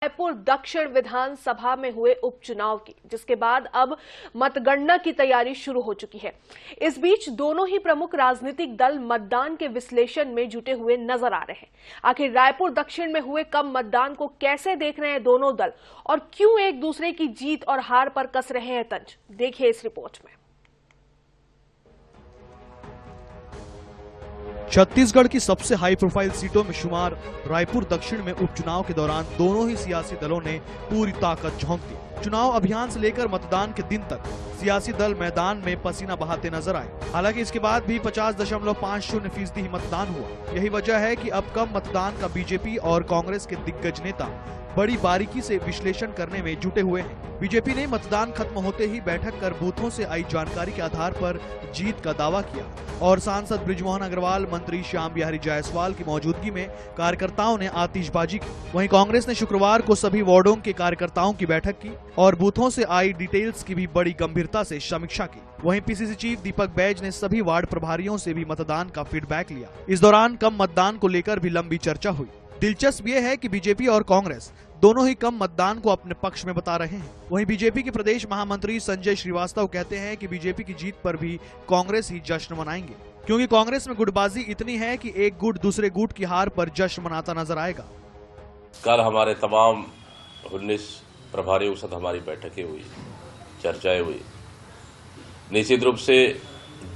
रायपुर दक्षिण विधानसभा में हुए उपचुनाव की, जिसके बाद अब मतगणना की तैयारी शुरू हो चुकी है। इस बीच दोनों ही प्रमुख राजनीतिक दल मतदान के विश्लेषण में जुटे हुए नजर आ रहे हैं। आखिर रायपुर दक्षिण में हुए कम मतदान को कैसे देख रहे हैं दोनों दल और क्यों एक दूसरे की जीत और हार पर कस रहे हैं तंज, देखिए इस रिपोर्ट में। छत्तीसगढ़ की सबसे हाई प्रोफाइल सीटों में शुमार रायपुर दक्षिण में उपचुनाव के दौरान दोनों ही सियासी दलों ने पूरी ताकत झोंक दी। चुनाव अभियान से लेकर मतदान के दिन तक सियासी दल मैदान में पसीना बहाते नजर आए। हालांकि इसके बाद भी 50.50% ही मतदान हुआ। यही वजह है कि अब कम मतदान का बीजेपी और कांग्रेस के दिग्गज नेता बड़ी बारीकी से विश्लेषण करने में जुटे हुए हैं। बीजेपी ने मतदान खत्म होते ही बैठक कर बूथों से आई जानकारी के आधार पर जीत का दावा किया और सांसद बृजमोहन अग्रवाल, मंत्री श्याम बिहारी जायसवाल की मौजूदगी में कार्यकर्ताओं ने आतिशबाजी की। वहीं कांग्रेस ने शुक्रवार को सभी वार्डों के कार्यकर्ताओं की बैठक की और बूथों से आई डिटेल्स की भी बड़ी गंभीरता से समीक्षा की। वहीं पीसीसी चीफ दीपक बैज ने सभी वार्ड प्रभारियों से भी मतदान का फीडबैक लिया। इस दौरान कम मतदान को लेकर भी लंबी चर्चा हुई। दिलचस्प ये है कि बीजेपी और कांग्रेस दोनों ही कम मतदान को अपने पक्ष में बता रहे हैं। वहीं बीजेपी के प्रदेश महामंत्री संजय श्रीवास्तव कहते हैं कि बीजेपी की जीत पर भी कांग्रेस ही जश्न मनाएंगे, क्योंकि कांग्रेस में गुटबाजी इतनी है कि एक गुट दूसरे गुट की हार पर जश्न मनाता नजर आएगा। कल हमारे तमाम 19 प्रभारियों के साथ हमारी बैठकें हुई, चर्चाएं हुई। निश्चित रूप से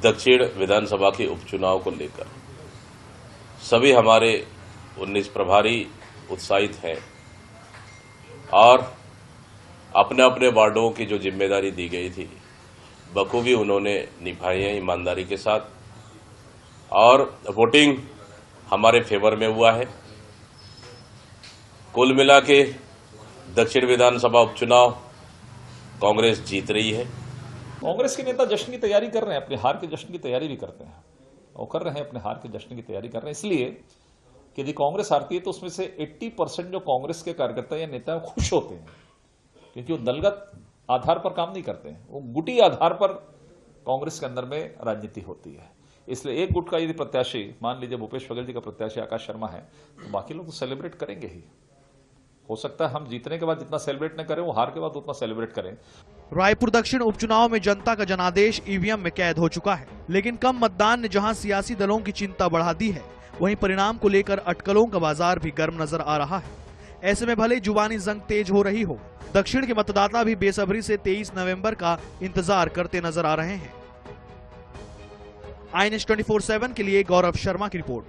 दक्षिण विधानसभा के उपचुनाव को लेकर सभी हमारे 19 प्रभारी उत्साहित हैं और अपने अपने वार्डों की जो जिम्मेदारी दी गई थी बखूबी उन्होंने निभाई है ईमानदारी के साथ, और वोटिंग हमारे फेवर में हुआ है। कुल मिला के दक्षिण विधानसभा उपचुनाव कांग्रेस जीत रही है। कांग्रेस के नेता जश्न की तैयारी कर रहे हैं, अपने हार के जश्न की तैयारी भी करते हैं और कर रहे हैं, अपने हार के जश्न की तैयारी कर रहे हैं। इसलिए कि यदि कांग्रेस हारती है तो उसमें से 80% जो कांग्रेस के कार्यकर्ता या नेता खुश होते हैं, क्योंकि वो दलगत आधार पर काम नहीं करते हैं, वो गुटी आधार पर कांग्रेस के अंदर में राजनीति होती है। इसलिए एक गुट का यदि प्रत्याशी, मान लीजिए भूपेश बघेल जी का प्रत्याशी आकाश शर्मा है, तो बाकी लोग तो सेलिब्रेट करेंगे ही। हो सकता है हम जीतने के बाद जितना सेलिब्रेट न करें, वो हार के बाद उतना सेलिब्रेट करें। रायपुर दक्षिण उपचुनाव में जनता का जनादेश ईवीएम में कैद हो चुका है, लेकिन कम मतदान ने जहां सियासी दलों की चिंता बढ़ा दी है, वहीं परिणाम को लेकर अटकलों का बाजार भी गर्म नजर आ रहा है। ऐसे में भले जुबानी जंग तेज हो रही हो, दक्षिण के मतदाता भी बेसब्री से 23 नवंबर का इंतजार करते नजर आ रहे हैं। INS 24/7 के लिए गौरव शर्मा की रिपोर्ट।